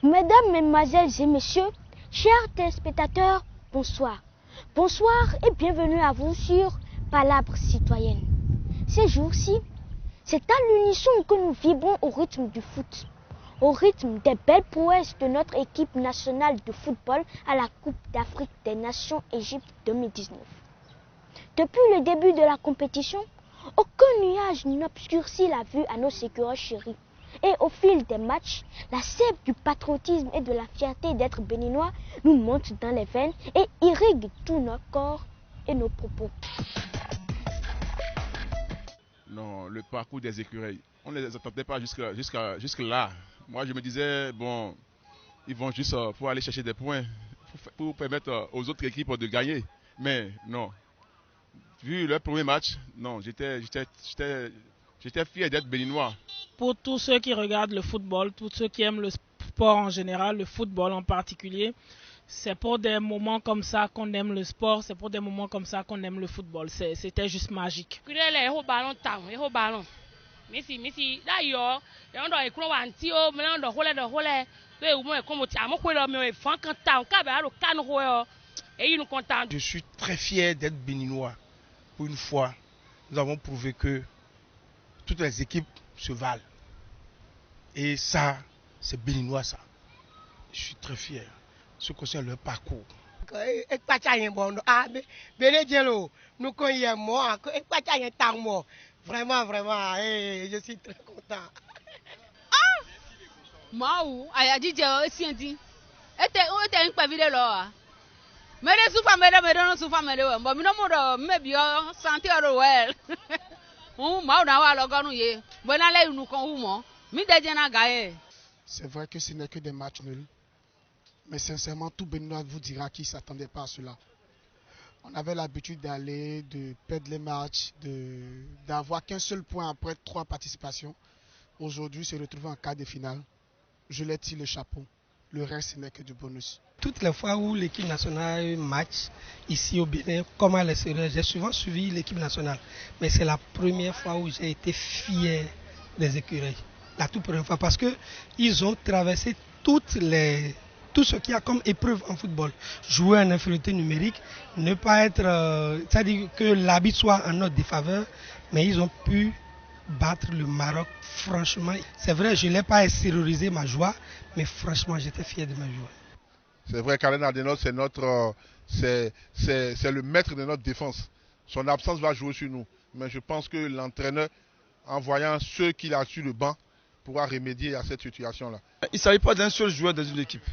Mesdames, Mesdemoiselles et Messieurs, chers téléspectateurs, bonsoir. Bonsoir et bienvenue à vous sur Palabre Citoyenne. Ces jours-ci, c'est à l'unisson que nous vibrons au rythme du foot, au rythme des belles prouesses de notre équipe nationale de football à la Coupe d'Afrique des Nations Égypte 2019. Depuis le début de la compétition, aucun nuage n'obscurcit la vue à nos écureuils chéris. Et au fil des matchs, la sève du patriotisme et de la fierté d'être béninois nous monte dans les veines et irrigue tout notre corps et nos propos. Non, le parcours des écureuils, on ne les attendait pas jusque là. Moi, je me disais, bon, ils vont juste pour aller chercher des points, pour permettre aux autres équipes de gagner. Mais non, vu le premier match, non, j'étais fier d'être béninois. Pour tous ceux qui regardent le football, tous ceux qui aiment le sport en général, le football en particulier, c'est pour des moments comme ça qu'on aime le sport, c'est pour des moments comme ça qu'on aime le football. C'était juste magique. Je suis très fier d'être béninois. Pour une fois, nous avons prouvé que toutes les équipes se valent. Et ça, c'est béninois ça. Je suis très fier. Ce qui concerne leur parcours. Vraiment, vraiment, je suis très content. Mau, ayadi je sienti. Ete une pavile là. Mere soufa mere no soufa mere. Bon, mi no mo me bio santé ro well. Mau na wa logonu ye. Bona le unu kon humo. Mi deje na gaye. C'est vrai que ce n'est que des matchs nuls. Mais sincèrement, tout Béninois vous dira qu'il ne s'attendait pas à cela. On avait l'habitude de perdre les matchs, d'avoir qu'un seul point après 3 participations. Aujourd'hui, se retrouver en quart de finale. Je leur tire le chapeau. Le reste, ce n'est que du bonus. Toutes les fois où l'équipe nationale match ici au Bénin, comme à l'extérieur, j'ai souvent suivi l'équipe nationale. Mais c'est la première fois où j'ai été fier des écureuils. La toute première fois, parce qu'ils ont traversé tout ce qu'il y a comme épreuve en football. Jouer en infériorité numérique, ne pas être... c'est-à-dire que l'habit soit en notre défaveur, mais ils ont pu battre le Maroc, franchement. C'est vrai, je ne l'ai pas extériorisé ma joie, mais franchement, j'étais fier de ma joie. C'est vrai qu'Alain Ardenot, c'est le maître de notre défense. Son absence va jouer sur nous. Mais je pense que l'entraîneur, en voyant ceux qu'il a sur le banc, pourra remédier à cette situation-là. Il ne s'agit pas d'un seul joueur dans une équipe.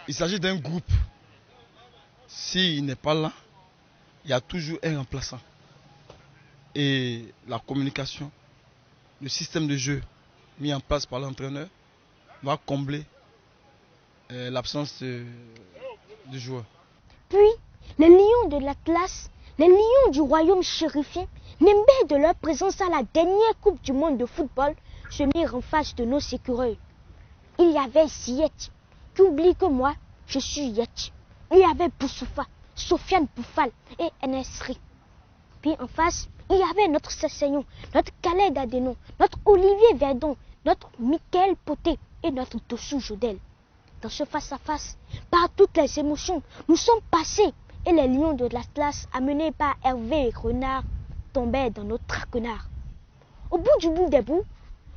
Il s'agit d'un groupe. S'il n'est pas là, il y a toujours un remplaçant. Et la communication, le système de jeu mis en place par l'entraîneur va combler l'absence de joueurs. Puis, les lions de l'Atlas, les lions du royaume chérifien, nimbés de leur présence à la dernière Coupe du monde de football, se mirent en face de nos écureuils. Il y avait Ziyech, qui oublie que moi, je suis Yech. Il y avait Boussoufa, Sofiane Boufal et Enesri. Puis en face, il y avait notre Sessignon, notre Khaled Adeno, notre Olivier Verdon, notre Michael Poté et notre Dossou Jodel. Dans ce face-à-face, par toutes les émotions, nous sommes passés et les lions de l'Atlas, amenés par Hervé et Renard, tombaient dans nos traquenards. Au bout des bouts,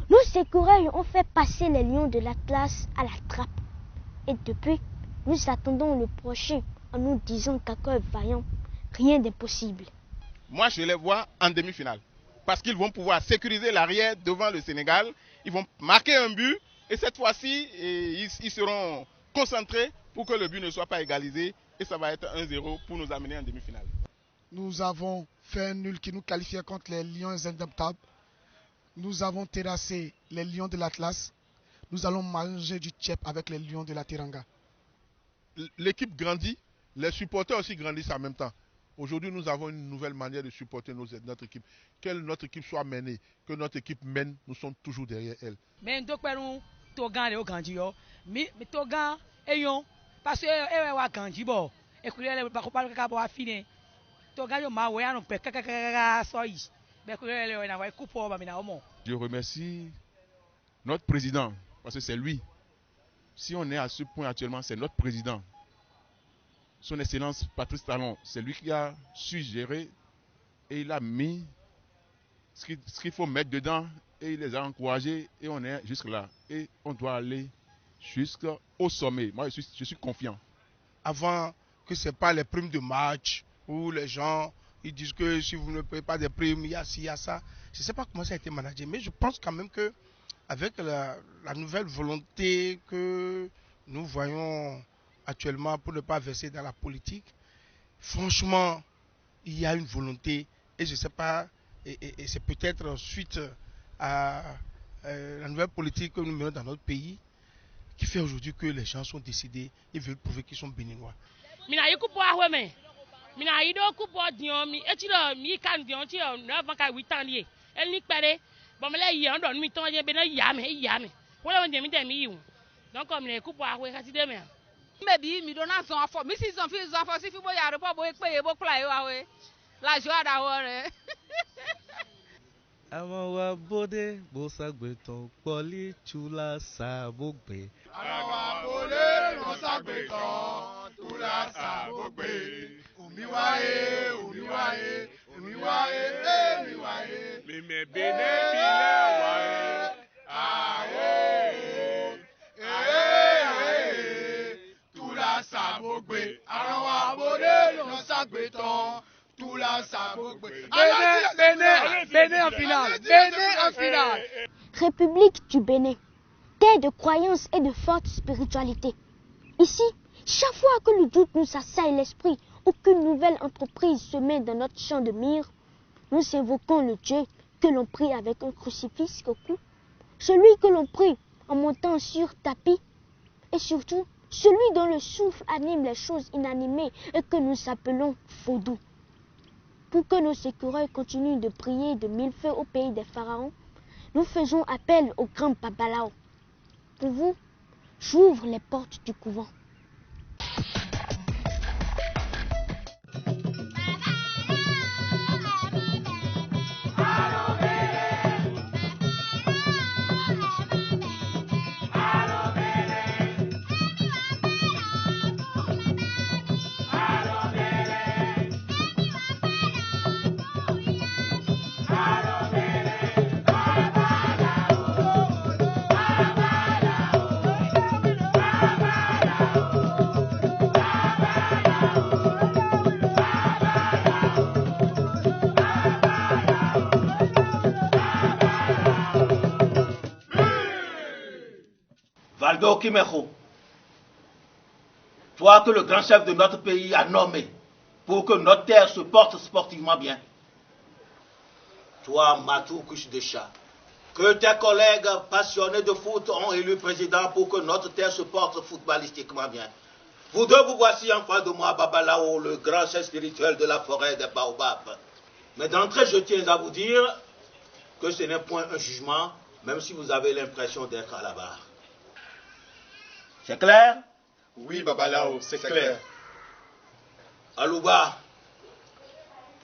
nos écureuils ont fait passer les lions de l'Atlas à la trappe. Et depuis, nous attendons le prochain en nous disant qu'à cœur vaillant, rien d'impossible. Moi, je les vois en demi-finale. Parce qu'ils vont pouvoir sécuriser l'arrière devant le Sénégal. Ils vont marquer un but. Et cette fois-ci, ils seront concentrés pour que le but ne soit pas égalisé. Et ça va être 1-0 pour nous amener en demi-finale. Nous avons fait un nul qui nous qualifiait contre les Lions indomptables. Nous avons terrassé les Lions de l'Atlas. Nous allons manger du tchèp avec les Lions de la Teranga. L'équipe grandit. Les supporters aussi grandissent en même temps. Aujourd'hui, nous avons une nouvelle manière de supporter notre équipe. Que notre équipe soit menée, que notre équipe mène, nous sommes toujours derrière elle. Mais Togan est grandi, mais Togan est parce que est grandi bon. Et que le pas pas fini. Togan yo ma weya no pe kaka soyi. Mais que le na wa coupe ba mina omo. Je remercie notre président parce que c'est lui si on est à ce point actuellement, c'est notre président, son Excellence Patrice Talon. C'est lui qui a su gérer et il a mis ce qu'il faut mettre dedans et il les a encouragés et on est jusque là. Et on doit aller jusqu'au sommet. Moi, je suis confiant. Avant que ce n'est pas les primes de match où les gens ils disent que si vous ne payez pas des primes, il y a ci, il y a ça. Je ne sais pas comment ça a été managé, mais je pense quand même qu'avec la nouvelle volonté que nous voyons actuellement pour ne pas verser dans la politique, franchement, il y a une volonté et je ne sais pas, et c'est peut-être suite à la nouvelle politique que nous menons dans notre pays qui fait aujourd'hui que les gens sont décidés et veulent prouver qu'ils sont béninois. Mina ido kupo dion mi etiro mi kan dion ti o na banka witanie elni pere bo mele yi ando mi ton je be na ya me wala wonde mi dem yi wu donc comme ne kupo ahwe ka ti de me Maybe mi do na son afọ mi si son fi son afọ si fi bo ya re bo pe bo play wa we la jo ada wo re Àwọn wa bóde bó ṣàgbétàn pọ́lí chula ṣàbògbé. Àwọn wa bóde bó ṣàgbétàn chula ṣàbògbé. Omi wáyé, omi wáyé, omi wáyé, èmi wáyé. Mímẹ̀ bẹ́ẹ̀ bílẹ̀ wáyé. Ayé, ayé, chula ṣàbògbé. Àwọn wa bóde bó ṣàgbétàn. Bénin en finale. Bénin en finale. République du Bénin, terre de croyance et de forte spiritualité. Ici, chaque fois que le doute nous assaille l'esprit ou qu'une nouvelle entreprise se met dans notre champ de mire, nous invoquons le Dieu que l'on prie avec un crucifix au cou, celui que l'on prie en montant sur tapis et surtout celui dont le souffle anime les choses inanimées et que nous appelons Vodou. Pour que nos écureuils continuent de briller de mille feux au pays des pharaons, nous faisons appel au grand Babalao. Pour vous, j'ouvre les portes du couvent. Valdo Kimejo, toi que le grand chef de notre pays a nommé pour que notre terre se porte sportivement bien. Toi, Matou Couche de Chat, que tes collègues passionnés de foot ont élu président pour que notre terre se porte footballistiquement bien. Vous deux, vous voici en face de moi, Babalao, le grand chef spirituel de la forêt des Baobabs. Mais d'entrée, je tiens à vous dire que ce n'est point un jugement, même si vous avez l'impression d'être à la barre. C'est clair? Oui, Babalao, c'est clair. Alouba,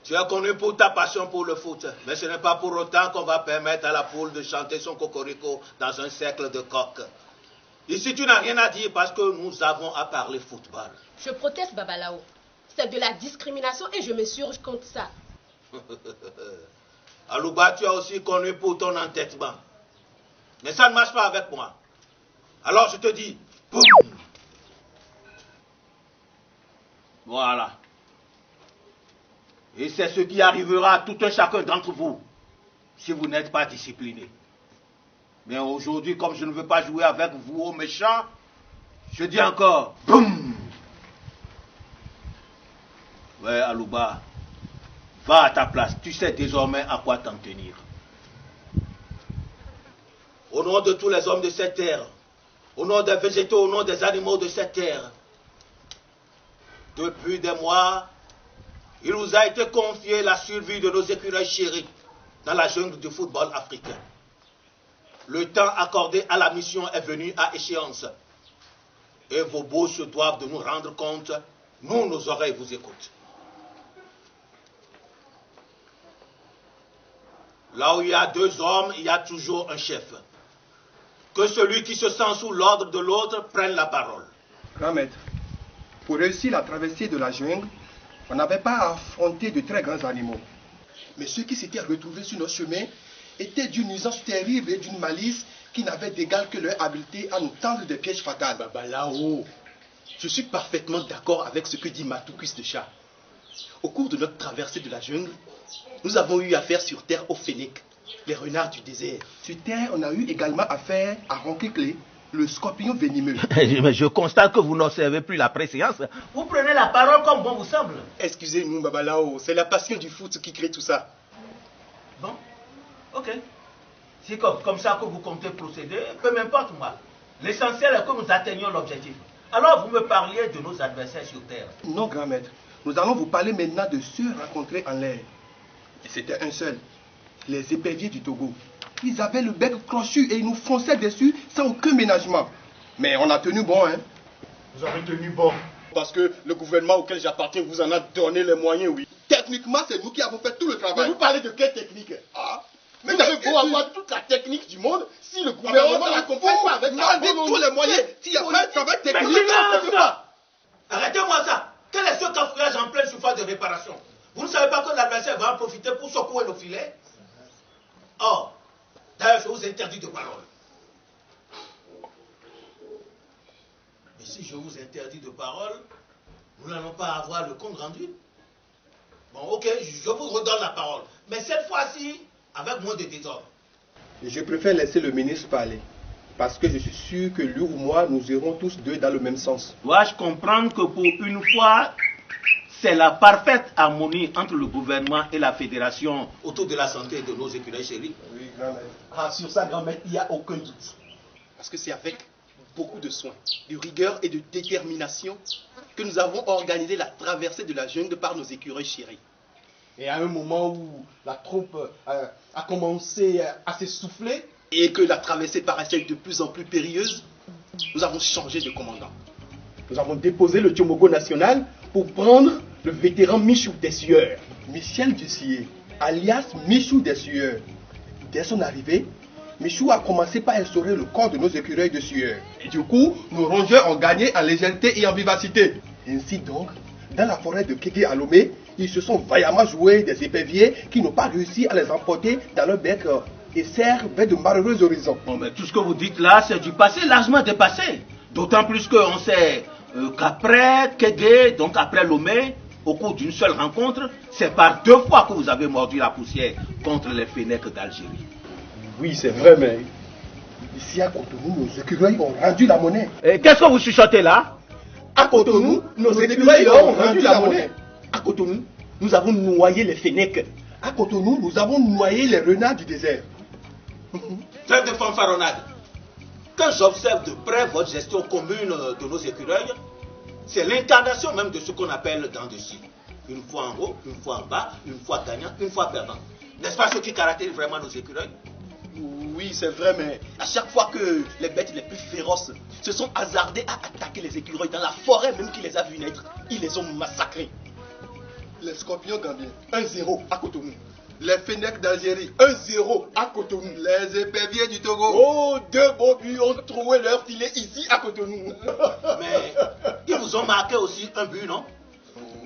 tu es connu pour ta passion pour le foot, mais ce n'est pas pour autant qu'on va permettre à la poule de chanter son cocorico dans un cercle de coq. Ici, tu n'as rien à dire parce que nous avons à parler football. Je proteste, Babalao. C'est de la discrimination et je me surge contre ça. Alouba, tu es aussi connu pour ton entêtement. Mais ça ne marche pas avec moi. Alors je te dis, boum. Voilà. Et c'est ce qui arrivera à tout un chacun d'entre vous, si vous n'êtes pas discipliné. Mais aujourd'hui, comme je ne veux pas jouer avec vous aux méchants, je dis encore, boum. Ouais, Alouba, va à ta place, tu sais désormais à quoi t'en tenir. Au nom de tous les hommes de cette terre, au nom des végétaux, au nom des animaux de cette terre, depuis des mois, il nous a été confié la survie de nos écureuils chéris dans la jungle du football africain. Le temps accordé à la mission est venu à échéance. Et vos bouches doivent de nous rendre compte, nous, nos oreilles vous écoutent. Là où il y a deux hommes, il y a toujours un chef. que celui qui se sent sous l'ordre de l'autre prenne la parole. Grand maître, pour réussir la traversée de la jungle, on n'avait pas à affronter de très grands animaux. Mais ceux qui s'étaient retrouvés sur notre chemin étaient d'une nuisance terrible et d'une malice qui n'avait d'égal que leur habileté à nous tendre des pièges fatals. Babalao, je suis parfaitement d'accord avec ce que dit Matou-Cuisse de Chat. Au cours de notre traversée de la jungle, nous avons eu affaire sur terre aux Fennecs, les renards du désert. Sur terre, on a eu également affaire à Ronquiclé, le scorpion venimeux. Mais je constate que vous n'observez plus la préséance. Vous prenez la parole comme bon vous semble. Excusez-nous, Babalao, c'est la passion du foot qui crée tout ça. Bon, ok. C'est comme ça que vous comptez procéder, peu m'importe moi. L'essentiel est que nous atteignions l'objectif. Alors vous me parliez de nos adversaires sur terre. Non, grand maître. Nous allons vous parler maintenant de ceux rencontrés en l'air. Et c'était un seul. Les éperviers du Togo. Ils avaient le bec crochu et ils nous fonçaient dessus sans aucun ménagement. Mais on a tenu bon, hein. Vous avez tenu bon. Parce que le gouvernement auquel j'appartiens vous en a donné les moyens, oui. Techniquement, c'est nous qui avons fait tout le travail. Mais vous parlez de quelle technique? Mais vous avez beau avoir toute la technique du monde, si le gouvernement n'accompagne pas avec tous les moyens, s'il n'y a pas de travail technique, Arrêtez-moi ça. Quel est ce cafouillage en pleine surface de réparation? Vous ne savez pas que l'adversaire va en profiter pour secouer nos filets? Or, d'ailleurs, je vous interdis de parole. Et si je vous interdis de parole, nous n'allons pas avoir le compte rendu. Bon, ok, je vous redonne la parole. Mais cette fois-ci, avec moins de désordre. Je préfère laisser le ministre parler. Parce que je suis sûr que lui ou moi, nous irons tous deux dans le même sens. Dois-je comprendre que pour une fois, c'est la parfaite harmonie entre le gouvernement et la fédération autour de la santé de nos écureuils chéris? Oui, grand-maître. Sur ça, grand-maître, il n'y a aucun doute. Parce que c'est avec beaucoup de soin, de rigueur et de détermination que nous avons organisé la traversée de la jungle par nos écureuils chéris. Et à un moment où la troupe a commencé à s'essouffler et que la traversée paraissait de plus en plus périlleuse, nous avons changé de commandant. Nous avons déposé le Tiomogo national pour prendre le vétéran Michou Dessieur. Michel Dussier, alias Michou Dessieur. Dès son arrivée, Michou a commencé par instaurer le corps de nos écureuils de sueur. Et du coup, nos rongeurs ont gagné en légèreté et en vivacité. Ainsi donc, dans la forêt de Kéké à Lomé, ils se sont vaillamment joués des éperviers qui n'ont pas réussi à les emporter dans leur bec et servent vers de malheureux horizons. Bon, mais tout ce que vous dites là, c'est du passé largement dépassé. D'autant plus qu'on sait qu'après Kéké, donc après Lomé, au cours d'une seule rencontre, c'est par 2 fois que vous avez mordu la poussière contre les Fennecs d'Algérie. Oui, c'est vrai, mais ici à Cotonou, nos écureuils ont rendu la monnaie. Qu'est-ce que vous chuchotez là? À Cotonou, nos écureuils ont rendu la monnaie. À Cotonou, nous avons noyé les Fennecs. À Cotonou, nous avons noyé les renards du désert. Trêve de fanfaronnade. Quand j'observe de près votre gestion commune de nos écureuils, c'est l'incarnation même de ce qu'on appelle dents de scie. Une fois en haut, une fois en bas, une fois gagnant, une fois perdant. N'est-ce pas ce qui caractérise vraiment nos écureuils? Oui, c'est vrai, mais à chaque fois que les bêtes les plus féroces se sont hasardées à attaquer les écureuils dans la forêt même qui les a vus naître, ils les ont massacrés. Les scorpions gambiens, 1-0 à Cotonou. Les Fennecs d'Algérie, 1-0 à Cotonou. Les éperviers du Togo. Oh, 2 beaux buts ont trouvé leur filet ici à Cotonou. Mais ils vous ont marqué aussi un but, non?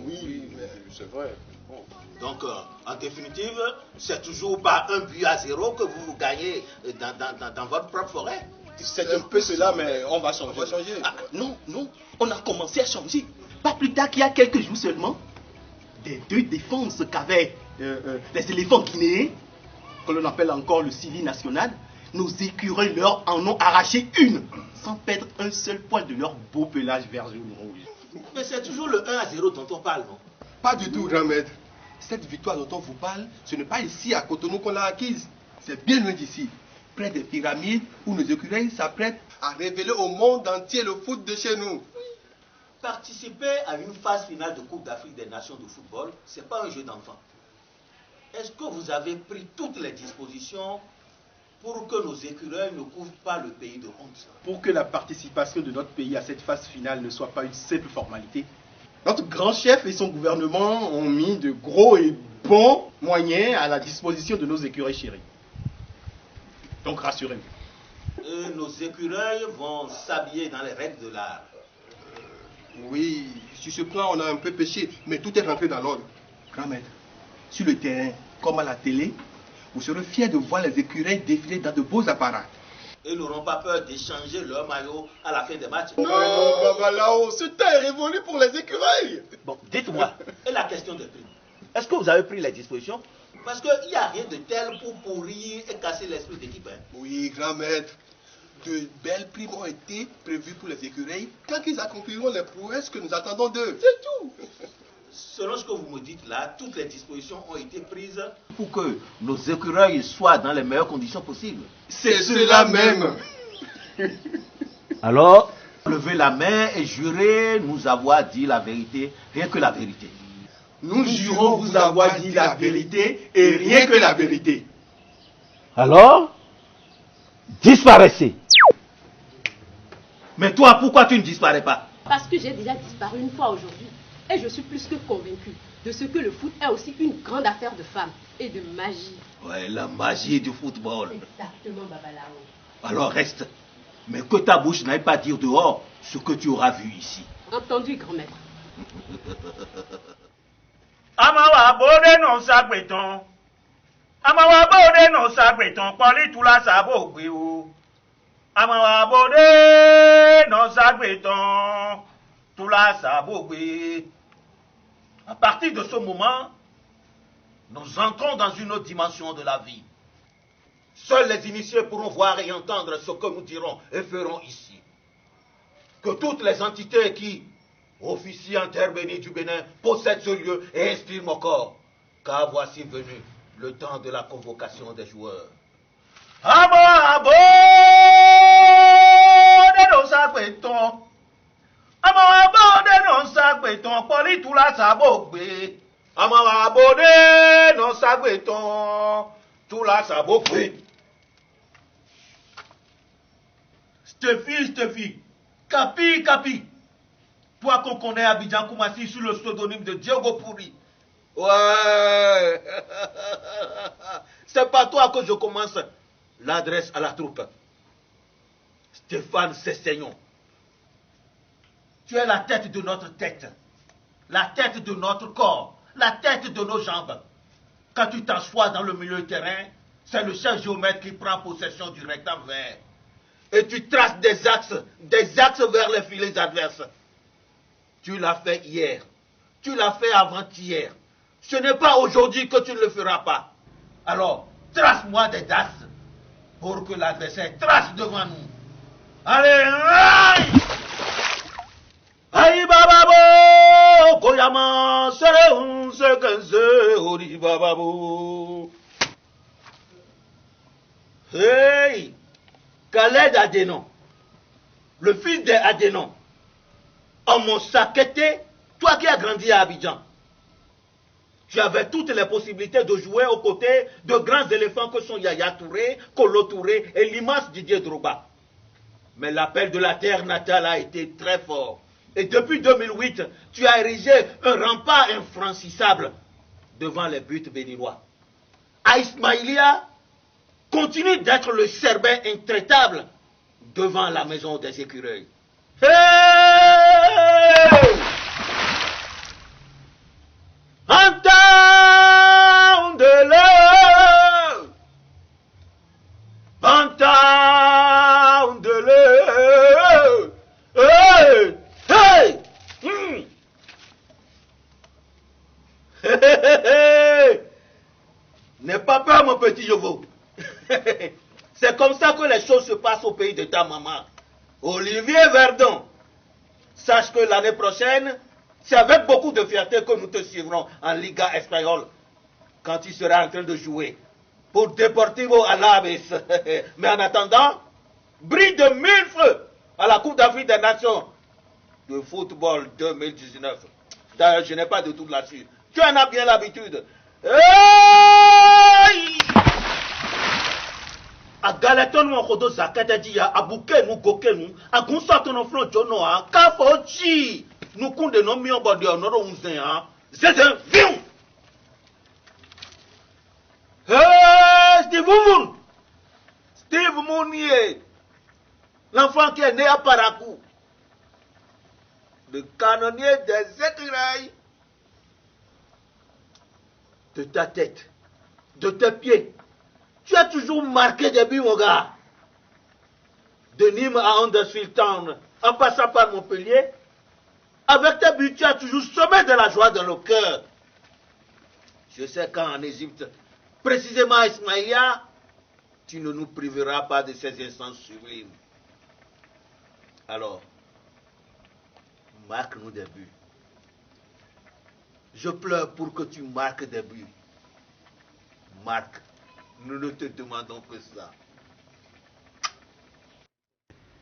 Oui, c'est vrai. Bon. Donc, en définitive, c'est toujours pas 1-0 que vous gagnez dans votre propre forêt. C'est un peu cela, mais on va changer. Non, on a commencé à changer. Pas plus tard qu'il y a quelques jours seulement, des 2 défenses qu'avaient les éléphants guinéens, que l'on appelle encore le Sili national, nos écureuils leur en ont arraché une, sans perdre un seul poil de leur beau pelage vert jaune rouge. Mais c'est toujours le 1-0 dont on parle, non? Pas du tout, grand-maître. Cette victoire dont on vous parle, ce n'est pas ici à Cotonou qu'on l'a acquise. C'est bien loin d'ici, près des pyramides où nos écureuils s'apprêtent à révéler au monde entier le foot de chez nous. Participer à une phase finale de Coupe d'Afrique des Nations de football, ce n'est pas un jeu d'enfant. Est-ce que vous avez pris toutes les dispositions pour que nos écureuils ne couvrent pas le pays de honte? Pour que la participation de notre pays à cette phase finale ne soit pas une simple formalité, notre grand chef et son gouvernement ont mis de gros et bons moyens à la disposition de nos écureuils chéris. Donc rassurez-vous. Et nos écureuils vont s'habiller dans les règles de l'art. Oui, sur ce plan, on a un peu péché, mais tout est rentré dans l'ordre. Grand maître, sur le terrain, comme à la télé, vous serez fiers de voir les écureuils défiler dans de beaux apparats. Ils n'auront pas peur d'échanger leur maillot à la fin des matchs. Non, Babalao, ce temps est révolu pour les écureuils. Bon, dites-moi, et la question des primes? Est-ce que vous avez pris les dispositions? Parce qu'il n'y a rien de tel pour pourrir et casser l'esprit d'équipe. Hein. Oui, grand maître. De belles primes ont été prévues pour les écureuils quand ils accompliront les prouesses que nous attendons d'eux. C'est tout. Selon ce que vous me dites là, toutes les dispositions ont été prises pour que nos écureuils soient dans les meilleures conditions possibles. C'est cela même. Alors, levez la main et jurez nous avoir dit la vérité, rien que la vérité. Nous jurons vous avoir dit la vérité et rien que la vérité. Alors, disparaissez. Mais toi, pourquoi tu ne disparais pas? Parce que j'ai déjà disparu une fois aujourd'hui. Et je suis plus que convaincu de ce que le foot est aussi une grande affaire de femmes et de magie. Ouais, la magie du football. Exactement, Babalao. Alors reste. Mais que ta bouche n'aille pas dire dehors ce que tu auras vu ici. Entendu, grand-maître. Amawa bode non sagbeton. Amawa bode non sagbeton. Poli tula sabo gbe o. Amawa bode non sagbeton. Tula sabo gbe. À partir de ce moment, nous entrons dans une autre dimension de la vie. Seuls les initiés pourront voir et entendre ce que nous dirons et ferons ici. Que toutes les entités qui, officiers en terre bénie du Bénin, possèdent ce lieu et inspirent mon corps. Car voici venu le temps de la convocation des joueurs. Abo, de nos sagbeton. Amawabode non sagbeton, poli tula sabogbe. Amawabode non sagbeton, tula sabogbe. Stéphie, Capi. Toi qu'on connaît Abidjan Koumassi sous le pseudonyme de Diego Pourri. Ouais. C'est pas toi que je commence l'adresse à la troupe. Stéphane Sesseignon. Tu es la tête de notre tête, la tête de notre corps, la tête de nos jambes. Quand tu t'assois dans le milieu du terrain, c'est le chef géomètre qui prend possession du rectangle vert. Et tu traces des axes vers les filets adverses. Tu l'as fait hier, tu l'as fait avant-hier. Ce n'est pas aujourd'hui que tu ne le feras pas. Alors, trace-moi des dates pour que l'adversaire trace devant nous. Allez, aïe! Aïe bababo, Koyama, Sereun, Sekense, Ori bababo. Hey, Khaled Adénon, le fils d'Adénon, Homo Sakete, toi qui as grandi à Abidjan, tu avais toutes les possibilités de jouer aux côtés de grands éléphants que sont Yaya Touré, Kolo Touré et l'immense Didier Drogba. Mais l'appel de la terre natale a été très fort. Et depuis 2008, tu as érigé un rempart infranchissable devant les buts béninois. Ismaïlia continue d'être le Cerbin intraitable devant la maison des écureuils. Hey! Entendez-le! Hey! Hey! N'aie pas peur, mon petit Jovo. C'est comme ça que les choses se passent au pays de ta maman. Olivier Verdon, sache que l'année prochaine, c'est avec beaucoup de fierté que nous te suivrons en Liga espagnole quand tu seras en train de jouer pour Deportivo Alaves. Mais en attendant, brille de 1000 feux à la Coupe d'Afrique des Nations de football 2019. D'ailleurs, je n'ai pas de doute là-dessus. Tu en as bien l'habitude. Hey! A galeton mon kodo zakadadi ya abuke nu goke nu agunsa tono flo jono a kafochi nu kunde no mi obode onoro unzen a zeze viu. Hey, Steve Mounier, L'enfant qui est né à Parakou. Le canonnier des écureuils. De ta tête, de tes pieds, tu as toujours marqué des buts, mon gars. De Nîmes à Huddersfield, en passant par Montpellier, avec tes buts, tu as toujours semé de la joie dans le cœur. Je sais qu'en Égypte, précisément à Ismaïlia, tu ne nous priveras pas de ces instants sublimes. Alors, marque-nous des buts. Je pleure pour que tu marques des buts. Marque, nous ne te demandons que ça.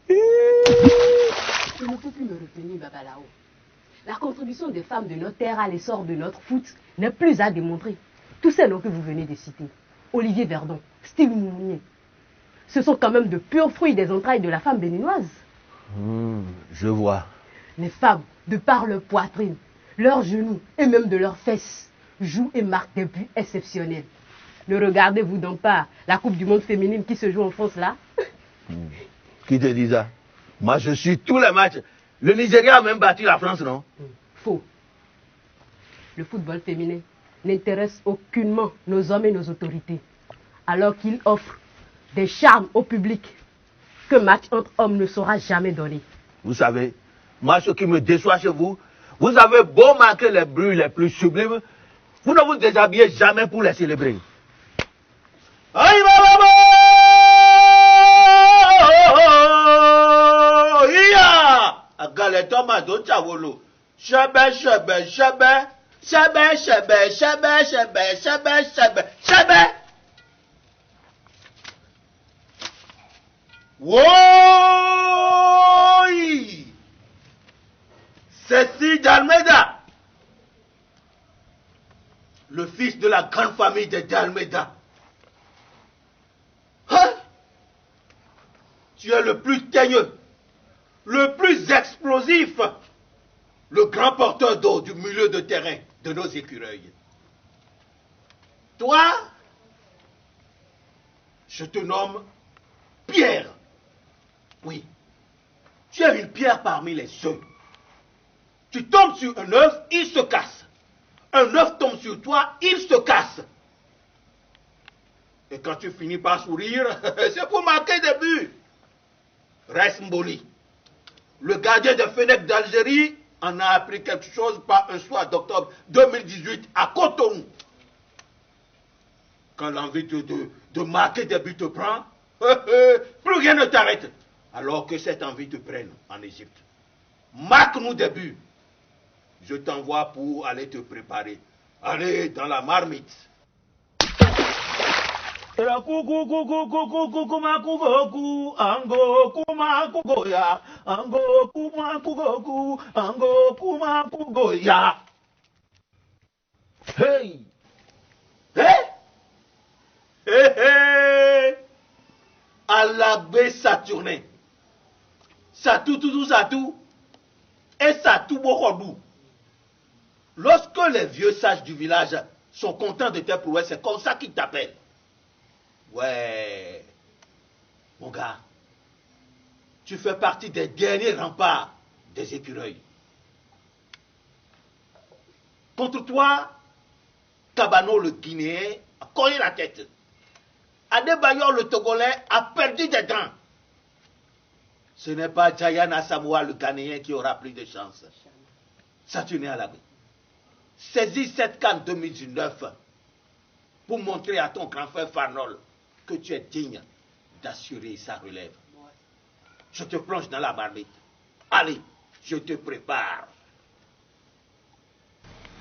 Je ne peux plus me retenir, Babalao. La contribution des femmes de notre terre à l'essor de notre foot n'est plus à démontrer. Tous ces noms que vous venez de citer, Olivier Verdon, Steve Mounier, ce sont quand même de purs fruits des entrailles de la femme béninoise. Je vois. Les femmes, de par leur poitrine, leurs genoux et même de leurs fesses, jouent et marquent des buts exceptionnels. Ne regardez-vous donc pas la Coupe du Monde féminine qui se joue en France là? Qui te dit ça? Moi je suis tous les matchs. Le Nigeria a même battu la France, non? Faux. Le football féminin n'intéresse aucunement nos hommes et nos autorités, alors qu'il offre des charmes au public qu'un match entre hommes ne saura jamais donner. Vous savez, moi ce qui me déçoit chez vous, vous avez beau marquer les buts les plus sublimes, vous ne vous déshabillez jamais pour les célébrer. Aïe, Agaleto mado chawolo. Shebe, shebe, shebe. Shebe, shebe, shebe, shebe, shebe, shebe, shebe. Oui. C'est Sid Almeida, le fils de la grande famille de Dalmeida. Hein? Tu es le plus teigneux, le plus explosif, le grand porteur d'eau du milieu de terrain de nos écureuils. Toi, je te nomme Pierre. Oui, tu es une pierre parmi les œufs. Tu tombes sur un œuf, il se casse. Un œuf tombe sur toi, il se casse. Et quand tu finis par sourire, c'est pour marquer des buts. Reste Mboli, le gardien de Fenech d'Algérie, en a appris quelque chose par un soir d'octobre 2018 à Cotonou. Quand l'envie de marquer des buts te prend, plus rien ne t'arrête. Alors que cette envie te prenne en Égypte. Marque-nous des buts. Je t'envoie pour aller te préparer. Allez dans la marmite. Hey! Hey! Hey, hey! À la baie Saturnin. Satou, tout, Satou. Et Satou, Bokodou. Lorsque les vieux sages du village sont contents de tes prouesses, c'est comme ça qu'ils t'appellent. Ouais. Mon gars, tu fais partie des derniers remparts des écureuils. Contre toi, Kabano le Guinéen a cogné la tête. Adebayor le Togolais a perdu des dents. Ce n'est pas Jayana Samoa le Ghanéen qui aura plus de chance. Saturnin à la baie. Saisis cette CAN 2019 pour montrer à ton grand frère Farnol que tu es digne d'assurer sa relève. Je te plonge dans la marmite. Allez, je te prépare.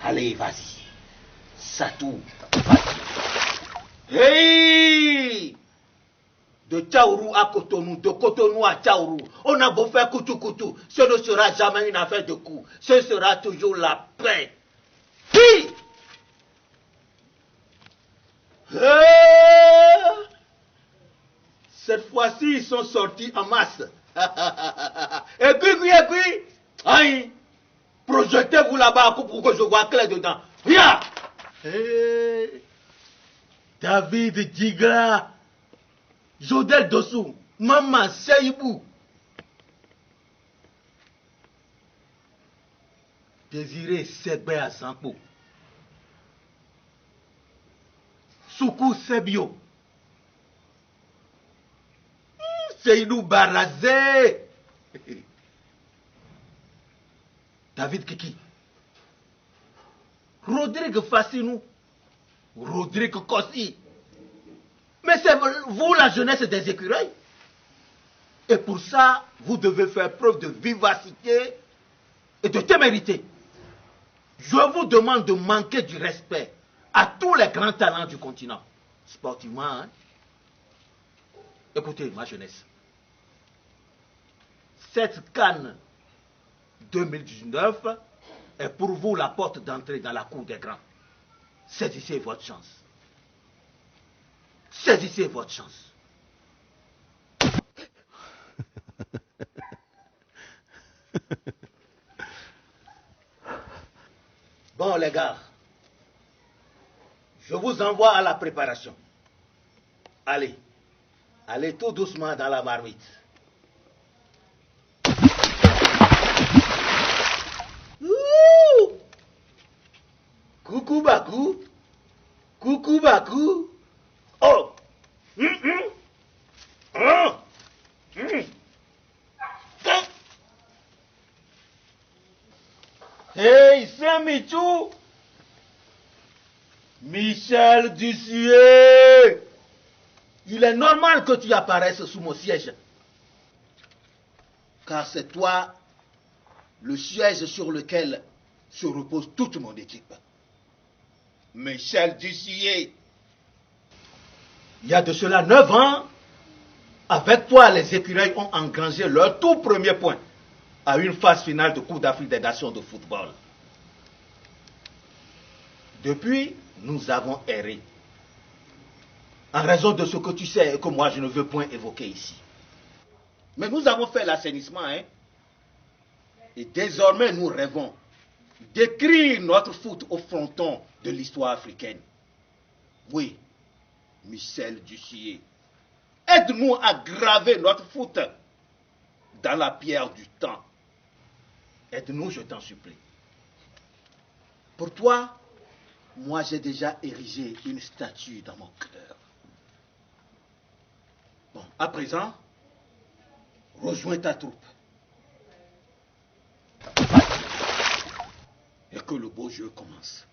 Allez, vas-y. Satou, vas-y. Hey! De Tchaourou à Cotonou, de Cotonou à Tchaourou, on a beau faire coutou-coutou, ce ne sera jamais une affaire de coup, ce sera toujours la paix. Hi! Cette fois-ci, ils sont sortis en masse. Et puis, aïe, projetez-vous là-bas pour que je vois clair dedans. Viens! Hey! David Digra, Jodel Dossou, Maman Seibou, Désiré Segbe à Sanko. Soukou Sebio. Seydou Barazé. David Kiki. Rodrigue Fassinou. Rodrigue Kossi. Mais c'est vous la jeunesse des écureuils. Et pour ça, vous devez faire preuve de vivacité et de témérité. Je vous demande de manquer du respect à tous les grands talents du continent. Sportivement, hein? Écoutez, ma jeunesse. Cette CAN 2019 est pour vous la porte d'entrée dans la cour des grands. Saisissez votre chance. Saisissez votre chance. Bon, les gars, je vous envoie à la préparation. Allez, allez tout doucement dans la marmite. Ouh! Coucou Bakou, coucou Bakou. Oh! Oh! Hey, Saint-Michou! Michel Dussuet! Il est normal que tu apparaisses sous mon siège. Car c'est toi le siège sur lequel se repose toute mon équipe. Michel Dussuet! Il y a de cela 9 ans, avec toi, les écureuils ont engrangé leur tout premier point à une phase finale de Coupe d'Afrique des Nations de football. Depuis, nous avons erré. En raison de ce que tu sais et que moi je ne veux point évoquer ici. Mais nous avons fait l'assainissement, hein. Et désormais nous rêvons d'écrire notre foot au fronton de l'histoire africaine. Oui, Michel Dussuet, aide-nous à graver notre foot dans la pierre du temps. Aide-nous, je t'en supplie. Pour toi, moi j'ai déjà érigé une statue dans mon cœur. Bon, à présent, rejoins ta troupe. Et que le beau jeu commence.